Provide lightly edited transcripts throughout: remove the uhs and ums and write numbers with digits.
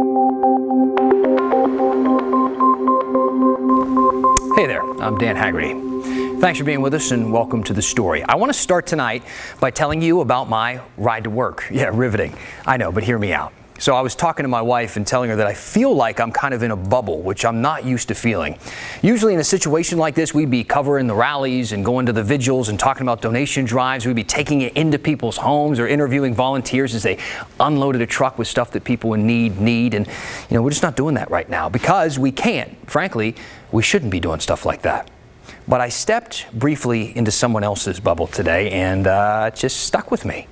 Hey there, I'm Dan Haggerty. Thanks for being with us and welcome to The Story. I want to start tonight by telling you about my ride to work. Yeah, riveting. I know, but hear me out. So I was talking to my wife and telling her that I feel like I'm kind of in a bubble, which I'm not used to feeling. Usually in a situation like this, we'd be covering the rallies and going to the vigils and talking about donation drives. We'd be taking it into people's homes or interviewing volunteers as they unloaded a truck with stuff that people in need. And, we're just not doing that right now because we can't. Frankly, we shouldn't be doing stuff like that. But I stepped briefly into someone else's bubble today and it just stuck with me.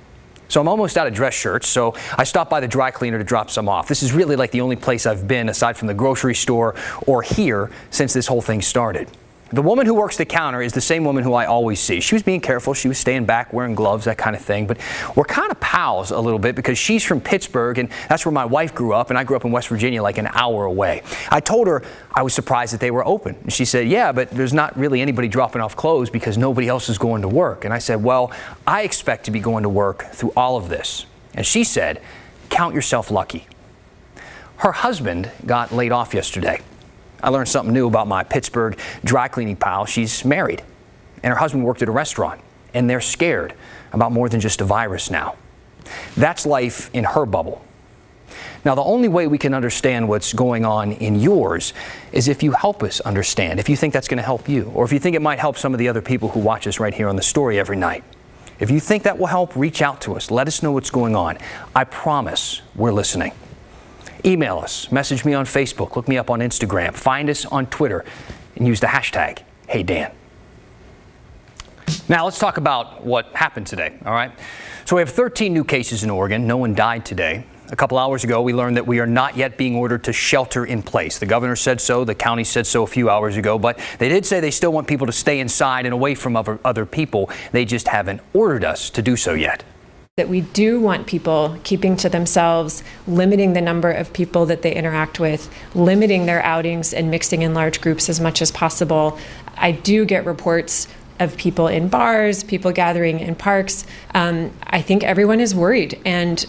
So I'm almost out of dress shirts, so I stopped by the dry cleaner to drop some off. This is really like the only place I've been aside from the grocery store or here since this whole thing started. The woman who works the counter is the same woman who I always see. She was being careful. She was staying back, wearing gloves, that kind of thing. But we're kind of pals a little bit because she's from Pittsburgh, and that's where my wife grew up, and I grew up in West Virginia like an hour away. I told her I was surprised that they were open. And she said, yeah, but there's not really anybody dropping off clothes because nobody else is going to work. And I said, well, I expect to be going to work through all of this. And she said, count yourself lucky. Her husband got laid off yesterday. I learned something new about my Pittsburgh dry cleaning pal. She's married, and her husband worked at a restaurant, and they're scared about more than just a virus now. That's life in her bubble. Now, the only way we can understand what's going on in yours is if you help us understand, if you think that's going to help you, or if you think it might help some of the other people who watch us right here on The Story every night. If you think that will help, reach out to us. Let us know what's going on. I promise we're listening. Email us, message me on Facebook, look me up on Instagram, find us on Twitter, and use the hashtag #HeyDan. Now let's talk about what happened today, all right? So we have 13 new cases in Oregon. No one died today. A couple hours ago, we learned that we are not yet being ordered to shelter in place. The governor said so, the county said so a few hours ago, but they did say they still want people to stay inside and away from other people. They just haven't ordered us to do so yet. That we do want people keeping to themselves, limiting the number of people that they interact with, limiting their outings and mixing in large groups as much as possible. I do get reports of people in bars, people gathering in parks. I think everyone is worried and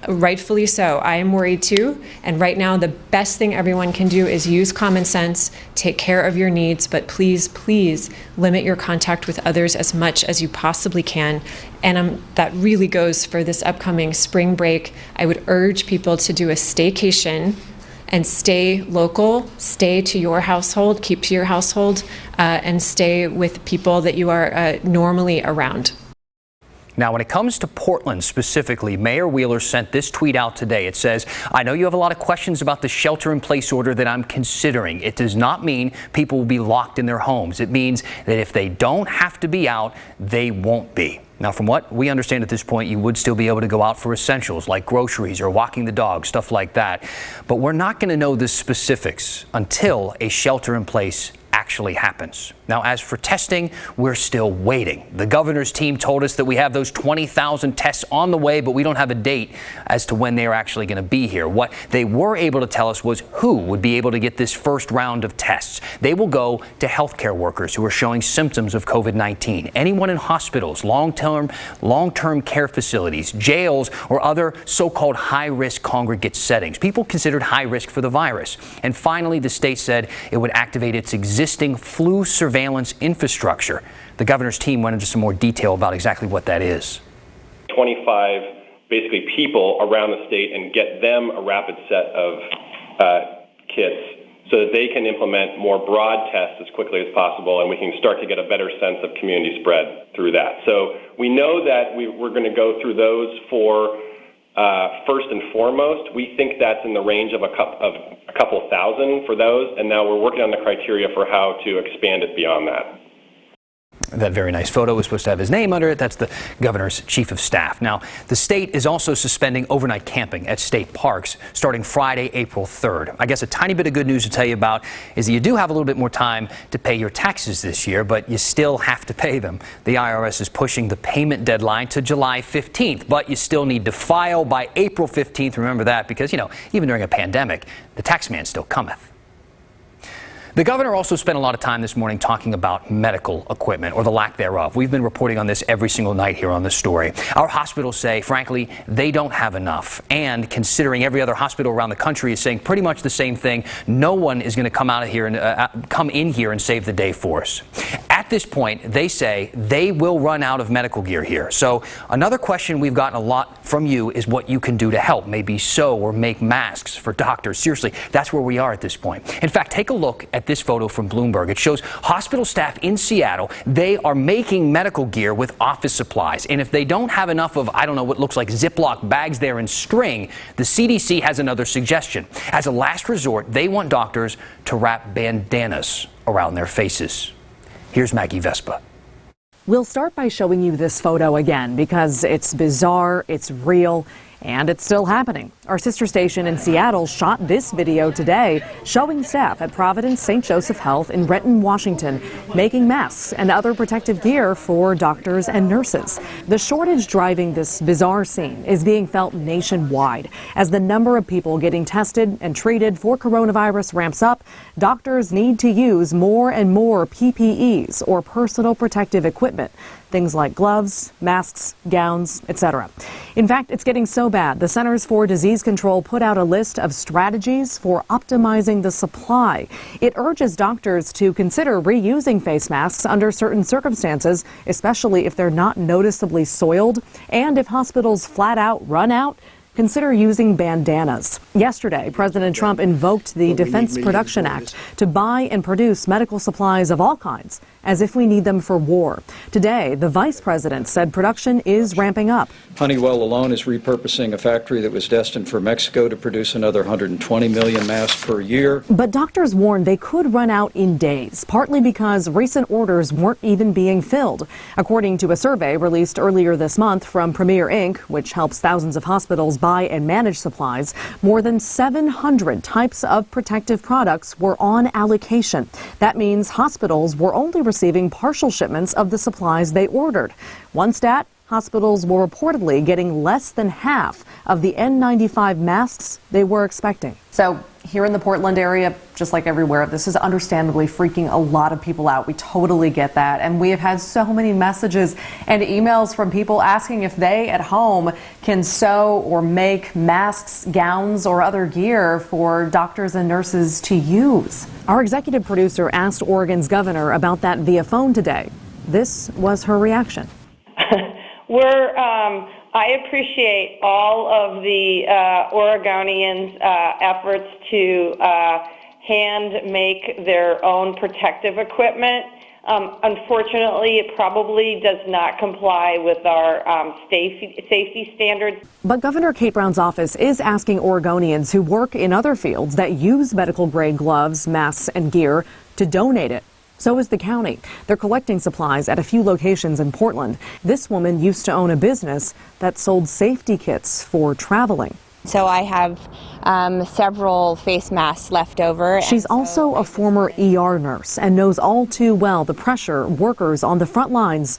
rightfully so. I am worried too. And right now, the best thing everyone can do is use common sense, take care of your needs, but please, please limit your contact with others as much as you possibly can. And that really goes for this upcoming spring break. I would urge people to do a staycation and stay local, stay to your household, keep to your household, and stay with people that you are normally around. Now, when it comes to Portland specifically, Mayor Wheeler sent this tweet out today. It says, I know you have a lot of questions about the shelter-in-place order that I'm considering. It does not mean people will be locked in their homes. It means that if they don't have to be out, they won't be. Now, from what we understand at this point, you would still be able to go out for essentials like groceries or walking the dog, stuff like that. But we're not going to know the specifics until a shelter-in-place actually happens. Now, as for testing, we're still waiting. The governor's team told us that we have those 20,000 tests on the way, but we don't have a date as to when they are actually going to be here. What they were able to tell us was who would be able to get this first round of tests. They will go to healthcare workers who are showing symptoms of COVID-19, anyone in hospitals, long-term care facilities, jails, or other so-called high-risk congregate settings, people considered high risk for the virus. And finally, the state said it would activate its existing flu surveillance infrastructure. The governor's team went into some more detail about exactly what that is. 25 basically people around the state and get them a rapid set of kits so that they can implement more broad tests as quickly as possible, and we can start to get a better sense of community spread through that. So we know that we're going to go through those for first and foremost. We think that's in the range of a couple thousand for those, and now we're working on the criteria for how to expand it beyond that. That very nice photo was supposed to have his name under it. That's the governor's chief of staff. Now, the state is also suspending overnight camping at state parks starting Friday, April 3rd. I guess a tiny bit of good news to tell you about is that you do have a little bit more time to pay your taxes this year, but you still have to pay them. The IRS is pushing the payment deadline to July 15th, but you still need to file by April 15th. Remember that because, even during a pandemic, the tax man still cometh. The governor also spent a lot of time this morning talking about medical equipment, or the lack thereof. We've been reporting on this every single night here on The Story. Our hospitals say, frankly, they don't have enough. And considering every other hospital around the country is saying pretty much the same thing, no one is going to come in here and save the day for us. At this point, they say they will run out of medical gear here. So another question we've gotten a lot from you is what you can do to help. Maybe sew or make masks for doctors. Seriously, that's where we are at this point. In fact, take a look at this photo from Bloomberg. It shows hospital staff in Seattle. They are making medical gear with office supplies. And if they don't have enough of, I don't know, what looks like Ziploc bags there and string, the CDC has another suggestion. As a last resort, they want doctors to wrap bandanas around their faces. Here's Maggie Vespa. We'll start by showing you this photo again because it's bizarre, it's real, and it's still happening. Our sister station in Seattle shot this video today showing staff at Providence St. Joseph Health in Renton, Washington, making masks and other protective gear for doctors and nurses. The shortage driving this bizarre scene is being felt nationwide. As the number of people getting tested and treated for coronavirus ramps up, doctors need to use more and more PPEs, or personal protective equipment. Things like gloves, masks, gowns, etc. In fact, it's getting so bad, the Centers for Disease Control put out a list of strategies for optimizing the supply. It urges doctors to consider reusing face masks under certain circumstances, especially if they're not noticeably soiled, and if hospitals flat out run out, consider using bandanas. Yesterday, President Trump invoked the Defense Production Act to buy and produce medical supplies of all kinds, as if we need them for war. Today, the vice president said production is ramping up. Honeywell alone is repurposing a factory that was destined for Mexico to produce another 120 million masks per year. But doctors warn they could run out in days, partly because recent orders weren't even being filled. According to a survey released earlier this month from Premier Inc., which helps thousands of hospitals buy and manage supplies, more than 700 types of protective products were on allocation. That means hospitals were only receiving partial shipments of the supplies they ordered. One stat, hospitals were reportedly getting less than half of the N95 masks they were expecting. So here in the Portland area, just like everywhere, this is understandably freaking a lot of people out. We totally get that. And we have had so many messages and emails from people asking if they at home can sew or make masks, gowns, or other gear for doctors and nurses to use. Our executive producer asked Oregon's governor about that via phone today. This was her reaction. I appreciate all of the Oregonians' efforts to hand make their own protective equipment. Unfortunately, it probably does not comply with our safety standards. But Governor Kate Brown's office is asking Oregonians who work in other fields that use medical-grade gloves, masks, and gear to donate it. So is the county. They're collecting supplies at a few locations in Portland. This woman used to own a business that sold safety kits for traveling. So I have several face masks left over. She's also a former ER nurse and knows all too well the pressure workers on the front lines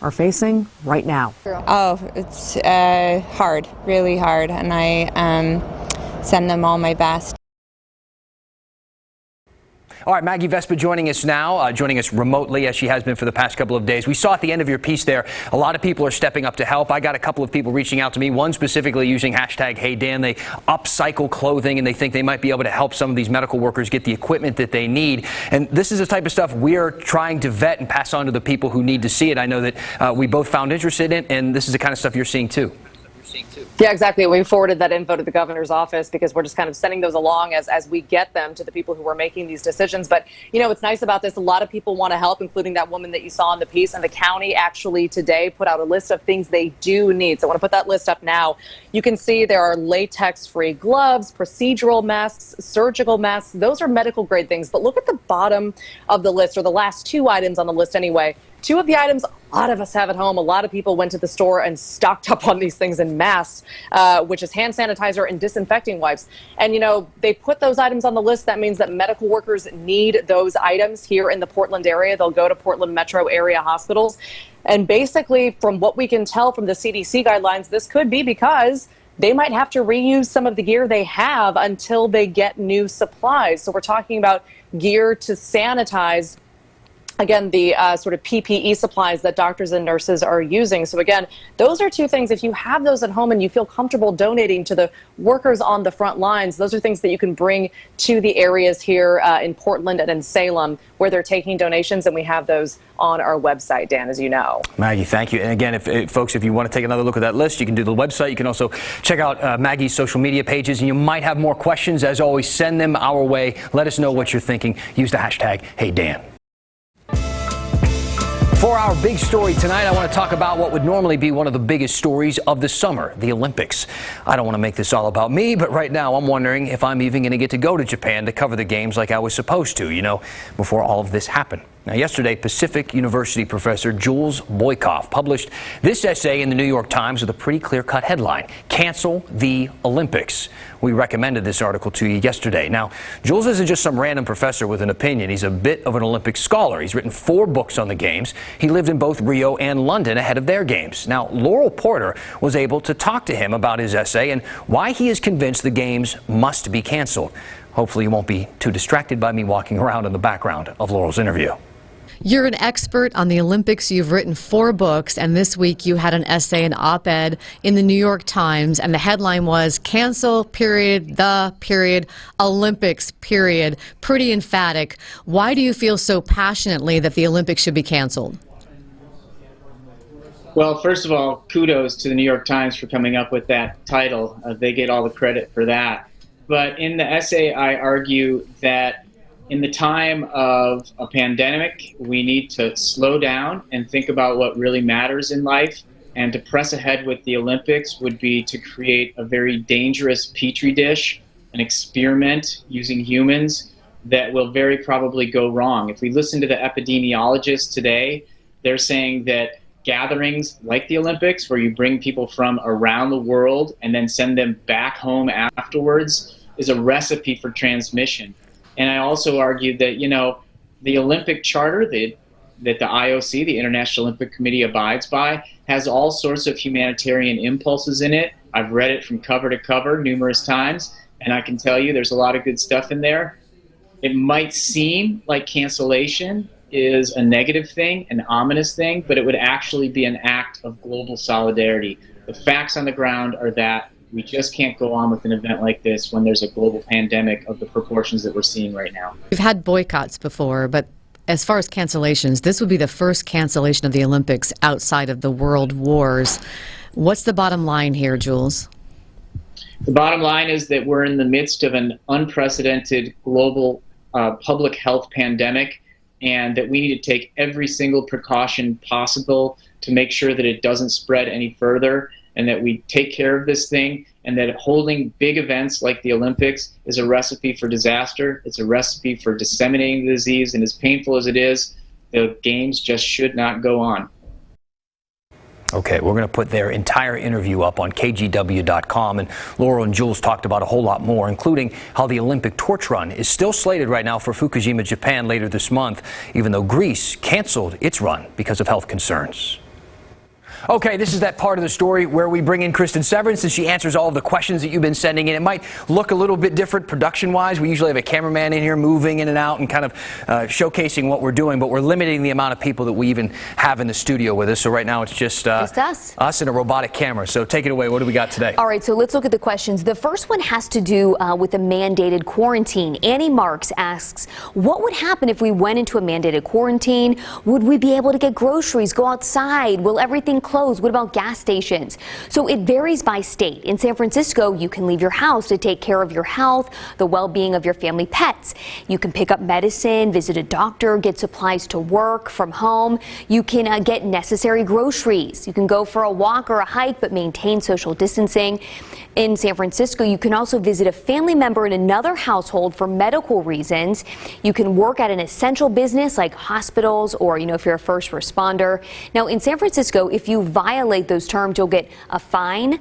are facing right now. Oh, it's hard, really hard, and I send them all my best. All right, Maggie Vespa joining us now, joining us remotely as she has been for the past couple of days. We saw at the end of your piece there, a lot of people are stepping up to help. I got a couple of people reaching out to me, one specifically using hashtag #HeyDan. They upcycle clothing and they think they might be able to help some of these medical workers get the equipment that they need. And this is the type of stuff we're trying to vet and pass on to the people who need to see it. I know that we both found interested in, and this is the kind of stuff you're seeing too. Yeah, exactly. We forwarded that info to the governor's office because we're just kind of sending those along as we get them to the people who are making these decisions. But, you know, what's nice about this, a lot of people want to help, including that woman that you saw in the piece. And the county actually today put out a list of things they do need. So I want to put that list up now. You can see there are latex-free gloves, procedural masks, surgical masks. Those are medical grade things. But look at the bottom of the list, or the last two items on the list anyway. Two of the items a lot of us have at home. A lot of people went to the store and stocked up on these things in mass, which is hand sanitizer and disinfecting wipes. And, you know, they put those items on the list. That means that medical workers need those items here in the Portland area. They'll go to Portland metro area hospitals. And basically, from what we can tell from the CDC guidelines, this could be because they might have to reuse some of the gear they have until they get new supplies. So we're talking about gear to sanitize, again, the sort of PPE supplies that doctors and nurses are using. So again, those are two things. If you have those at home and you feel comfortable donating to the workers on the front lines, those are things that you can bring to the areas here in Portland and in Salem where they're taking donations, and we have those on our website, Dan, as you know. Maggie, thank you. And again, folks, if you want to take another look at that list, you can do the website. You can also check out Maggie's social media pages, and you might have more questions. As always, send them our way. Let us know what you're thinking. Use the hashtag #HeyDan. For our big story tonight, I want to talk about what would normally be one of the biggest stories of the summer, the Olympics. I don't want to make this all about me, but right now I'm wondering if I'm even going to get to go to Japan to cover the games like I was supposed to, before all of this happened. Now, yesterday, Pacific University professor Jules Boykoff published this essay in the New York Times with a pretty clear-cut headline: Cancel the Olympics. We recommended this article to you yesterday. Now, Jules isn't just some random professor with an opinion. He's a bit of an Olympic scholar. He's written 4 books on the games. He lived in both Rio and London ahead of their games. Now, Laurel Porter was able to talk to him about his essay and why he is convinced the games must be canceled. Hopefully you won't be too distracted by me walking around in the background of Laurel's interview. You're an expert on the Olympics. You've written 4 books, and this week you had an essay, an op-ed in the New York Times, and the headline was "Cancel, period, the period, Olympics, period." Pretty emphatic. Why do you feel so passionately that the Olympics should be canceled? Well, first of all, kudos to the New York Times for coming up with that title. They get all the credit for that. But in the essay, I argue that in the time of a pandemic, we need to slow down and think about what really matters in life. And to press ahead with the Olympics would be to create a very dangerous petri dish, an experiment using humans that will very probably go wrong. If we listen to the epidemiologists today, they're saying that gatherings like the Olympics, where you bring people from around the world and then send them back home afterwards, is a recipe for transmission. And I also argued that, the Olympic Charter that the IOC, the International Olympic Committee, abides by, has all sorts of humanitarian impulses in it. I've read it from cover to cover numerous times, and I can tell you there's a lot of good stuff in there. It might seem like cancellation is a negative thing, an ominous thing, but it would actually be an act of global solidarity. The facts on the ground are that we just can't go on with an event like this when there's a global pandemic of the proportions that we're seeing right now. We've had boycotts before, but as far as cancellations, this would be the first cancellation of the Olympics outside of the world wars. What's the bottom line here, Jules? The bottom line is that we're in the midst of an unprecedented global public health pandemic, and that we need to take every single precaution possible to make sure that it doesn't spread any further, and that we take care of this thing, and that holding big events like the Olympics is a recipe for disaster. It's a recipe for disseminating the disease, and as painful as it is, the games just should not go on. Okay, we're going to put their entire interview up on kgw.com, and Laurel and Jules talked about a whole lot more, including how the Olympic torch run is still slated right now for Fukushima, Japan later this month, even though Greece canceled its run because of health concerns. Okay, this is that part of the story where we bring in Kristen Severance and she answers all of the questions that you've been sending in. It might look a little bit different production-wise. We usually have a cameraman in here moving in and out and kind of showcasing what we're doing, but we're limiting the amount of people that we even have in the studio with us. So right now it's just us and a robotic camera. So take it away. What do we got today? All right, so let's look at the questions. The first one has to do with a mandated quarantine. Annie Marks asks, what would happen if we went into a mandated quarantine? Would we be able to get groceries, go outside? Will everything closed? What about gas stations? So it varies by state. In San Francisco, you can leave your house to take care of your health, the well-being of your family pets. You can pick up medicine, visit a doctor, get supplies to work from home. You can get necessary groceries. You can go for a walk or a hike, but maintain social distancing. In San Francisco, you can also visit a family member in another household for medical reasons. You can work at an essential business like hospitals or, if you're a first responder. Now, in San Francisco, if you you violate those terms, you'll get a fine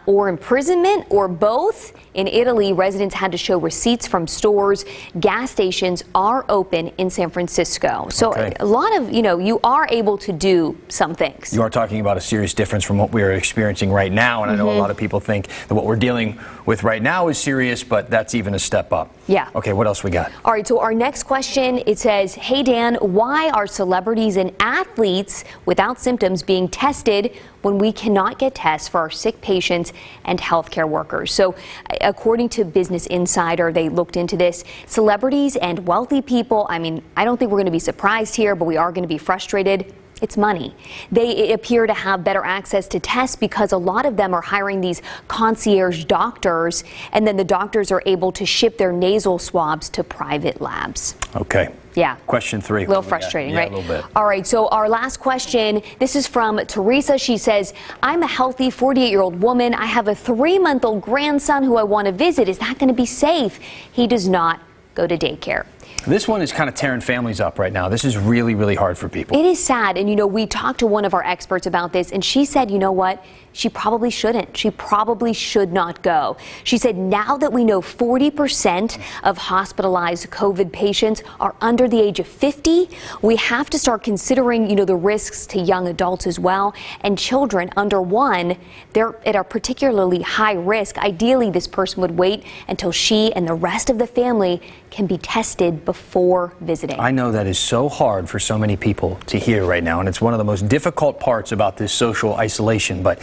or imprisonment or both. In Italy, residents had to show receipts from stores. Gas stations are open in San Francisco. So a lot of, you are able to do some things. You are talking about a serious difference from what we are experiencing right now. And I know a lot of people think that what we're dealing with right now is serious, but that's even a step up. Yeah. Okay, what else we got? All right, so our next question, it says, hey, Dan, why are celebrities and athletes without symptoms being tested when we cannot get tests for our sick patients and healthcare workers? So according to Business Insider, they looked into this. Celebrities and wealthy people, I mean, I don't think we're going to be surprised here, but we are going to be frustrated. It's money. They appear to have better access to tests because a lot of them are hiring these concierge doctors, and then the doctors are able to ship their nasal swabs to private labs. Okay. Yeah. Question 3. A little frustrating, right? Yeah, a little bit. All right, so our last question, this is from Teresa. She says, I'm a healthy 48-year-old woman. I have a 3-month-old grandson who I want to visit. Is that going to be safe? He does not go to daycare. This one is kind of tearing families up right now. This is really, really hard for people. It is sad. And, we talked to one of our experts about this, and she said, you know what? She probably shouldn't. She probably should not go. She said now that we know 40% of hospitalized COVID patients are under the age of 50, we have to start considering, the risks to young adults as well. And children under 1, they're at a particularly high risk. Ideally, this person would wait until she and the rest of the family can be tested before visiting. I know that is so hard for so many people to hear right now, and it's one of the most difficult parts about this social isolation, but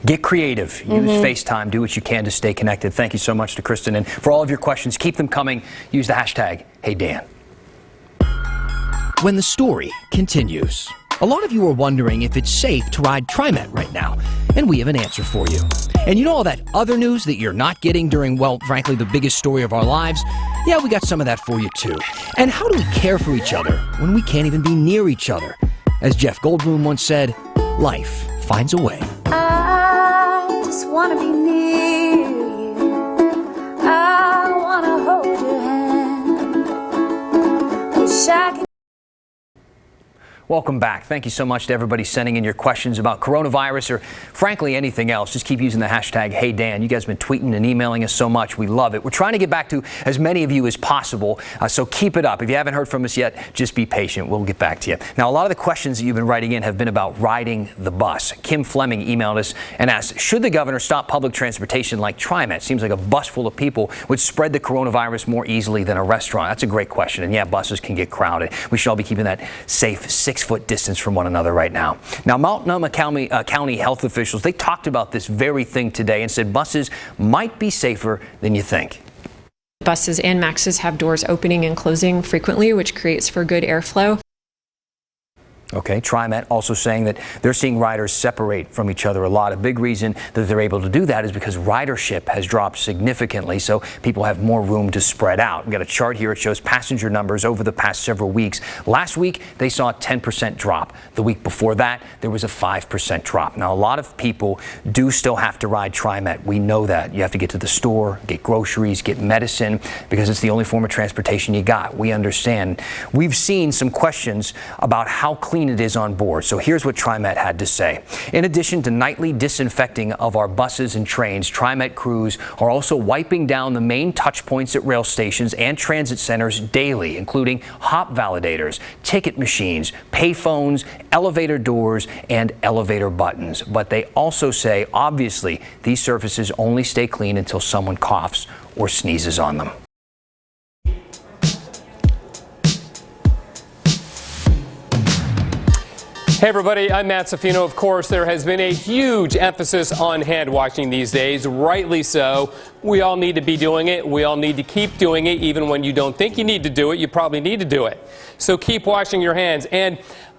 get creative. Use FaceTime. Do what you can to stay connected. Thank you so much to Kristen. And for all of your questions, keep them coming. Use the hashtag #HeyDan. When the story continues. A lot of you are wondering if it's safe to ride TriMet right now, and we have an answer for you. And all that other news that you're not getting during, well, frankly, the biggest story of our lives? Yeah, we got some of that for you too. And how do we care for each other when we can't even be near each other? As Jeff Goldblum once said, life finds a way. I just want to be near you. I want to hold your hand. Wish I could. Welcome back. Thank you so much to everybody sending in your questions about coronavirus or frankly anything else. Just keep using the hashtag #HeyDan. You guys have been tweeting and emailing us so much. We love it. We're trying to get back to as many of you as possible, so keep it up. If you haven't heard from us yet, just be patient. We'll get back to you. Now, a lot of the questions that you've been writing in have been about riding the bus. Kim Fleming emailed us and asked, should the governor stop public transportation like TriMet? Seems like a bus full of people would spread the coronavirus more easily than a restaurant. That's a great question. And yeah, buses can get crowded. We should all be keeping that safe 6-foot distance from one another right now. Now, Multnomah County health officials, they talked about this very thing today and said buses might be safer than you think. Buses and Maxes have doors opening and closing frequently, which creates for good airflow. Okay, TriMet also saying that they're seeing riders separate from each other a lot. A big reason that they're able to do that is because ridership has dropped significantly, so people have more room to spread out. We've got a chart here. It shows passenger numbers over the past several weeks. Last week, they saw a 10% drop. The week before that, there was a 5% drop. Now, a lot of people do still have to ride TriMet. We know that. You have to get to the store, get groceries, get medicine, because it's the only form of transportation you got. We understand. We've seen some questions about how clean it is on board. So here's what TriMet had to say. In addition to nightly disinfecting of our buses and trains, TriMet crews are also wiping down the main touch points at rail stations and transit centers daily, including hop validators, ticket machines, pay phones, elevator doors, and elevator buttons. But they also say, obviously, these surfaces only stay clean until someone coughs or sneezes on them. Hey everybody, I'm Matt Safino. Of course, there has been a huge emphasis on hand washing these days, rightly so. We all need to be doing it. We all need to keep doing it. Even when you don't think you need to do it, you probably need to do it. So keep washing your hands. And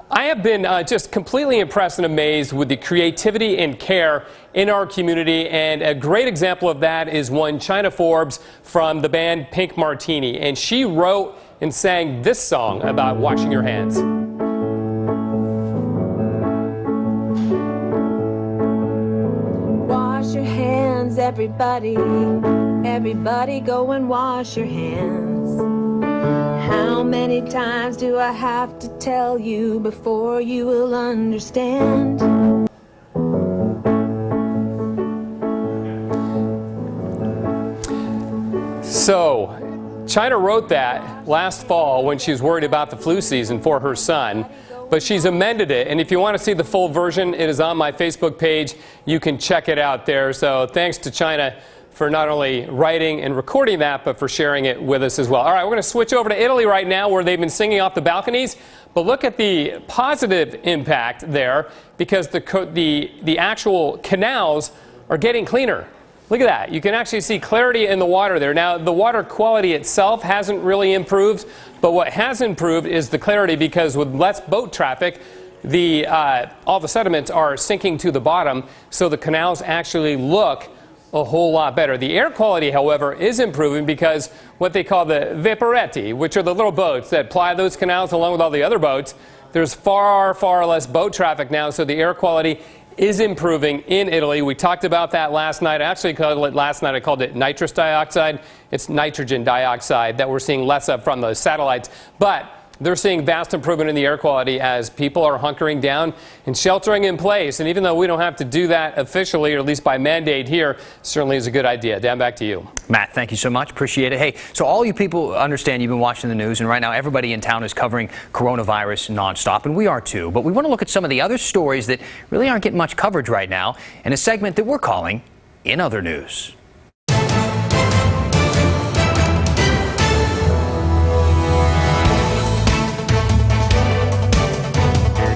I have been just completely impressed and amazed with the creativity and care in our community. And a great example of that is one China Forbes from the band Pink Martini. And she wrote and sang this song about washing your hands. Wash your hands, everybody. Everybody go and wash your hands. How many times do I have to tell you before you will understand? So, China wrote that last fall when she was worried about the flu season for her son, but she's amended it. And if you want to see the full version, it is on my Facebook page. You can check it out there. So thanks to China for not only writing and recording that, but for sharing it with us as well. All right, we're going to switch over to Italy right now, where they've been singing off the balconies. But look at the positive impact there, because the actual canals are getting cleaner. Look at that. You can actually see clarity in the water there. Now, the water quality itself hasn't really improved, but what has improved is the clarity, because with less boat traffic, all the sediments are sinking to the bottom, so the canals actually look a whole lot better. The air quality, however, is improving, because what they call the vaporetti, which are the little boats that ply those canals along with all the other boats, there's far, far less boat traffic now, so the air quality is improving in Italy. We talked about that last night. I called it nitrous dioxide. It's nitrogen dioxide that we're seeing less of from those satellites. But they're seeing vast improvement in the air quality as people are hunkering down and sheltering in place. And even though we don't have to do that officially, or at least by mandate here, certainly is a good idea. Dan, back to you. Matt, thank you so much. Appreciate it. Hey, so all you people understand you've been watching the news, and right now everybody in town is covering coronavirus nonstop, and we are too. But we want to look at some of the other stories that really aren't getting much coverage right now in a segment that we're calling In Other News.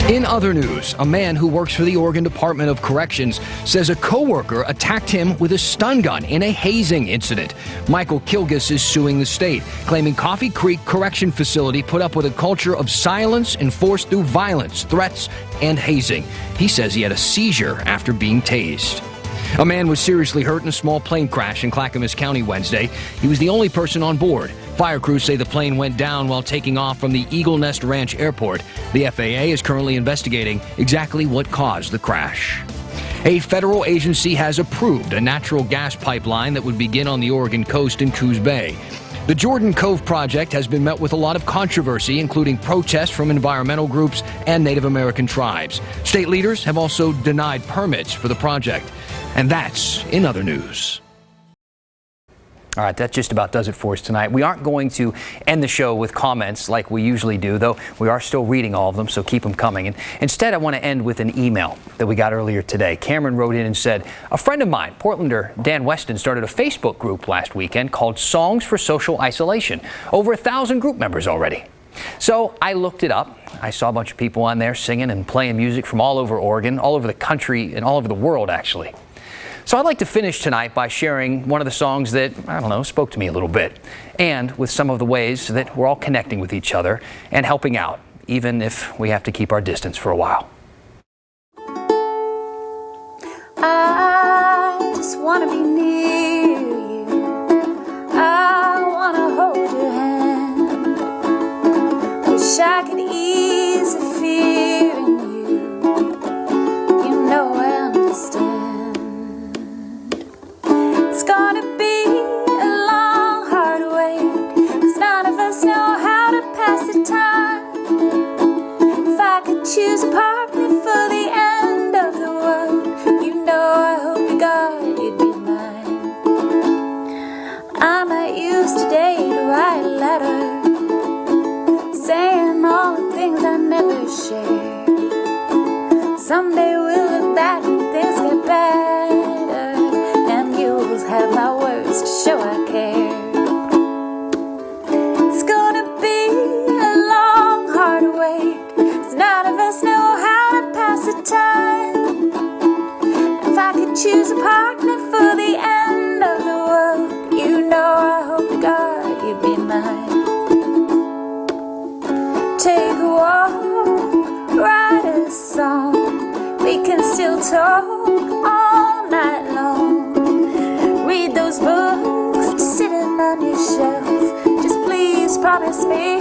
In other news, a man who works for the Oregon Department of Corrections says a coworker attacked him with a stun gun in a hazing incident. Michael Kilgus is suing the state, claiming Coffee Creek Correction Facility put up with a culture of silence enforced through violence, threats, and hazing. He says he had a seizure after being tased. A man was seriously hurt in a small plane crash in Clackamas County Wednesday. He was the only person on board. Fire crews say the plane went down while taking off from the Eagle Nest Ranch Airport. The FAA is currently investigating exactly what caused the crash. A federal agency has approved a natural gas pipeline that would begin on the Oregon coast in Coos Bay. The Jordan Cove project has been met with a lot of controversy, including protests from environmental groups and Native American tribes. State leaders have also denied permits for the project. And that's In Other News. All right, that just about does it for us tonight. We aren't going to end the show with comments like we usually do, though we are still reading all of them, so keep them coming. And instead, I want to end with an email that we got earlier today. Cameron wrote in and said, a friend of mine, Portlander Dan Weston, started a Facebook group last weekend called Songs for Social Isolation. Over 1,000 group members already. So I looked it up. I saw a bunch of people on there singing and playing music from all over Oregon, all over the country, and all over the world, actually. So I'd like to finish tonight by sharing one of the songs that, spoke to me a little bit, and with some of the ways that we're all connecting with each other and helping out, even if we have to keep our distance for a while. I just want to be near you. I want to hold your hand. Wish I could ease the fear in you. You know I understand. It's gonna be a long, hard wait, 'cause none of us know how to pass the time. If I could choose a partner for the end of the world, you know I hope to God you'd be mine. I might use today to write a letter, saying all the things I never shared. Someday we'll look back and things get better, and you'll have my words to show I care. It's gonna be a long, hard wait, 'cause none of us know how to pass the time. If I could choose a partner for the end of the world, you know I hope to God you'd be mine. Take a walk, write a song, we can still talk all night long. Read those books sitting on your shelf. Just please promise me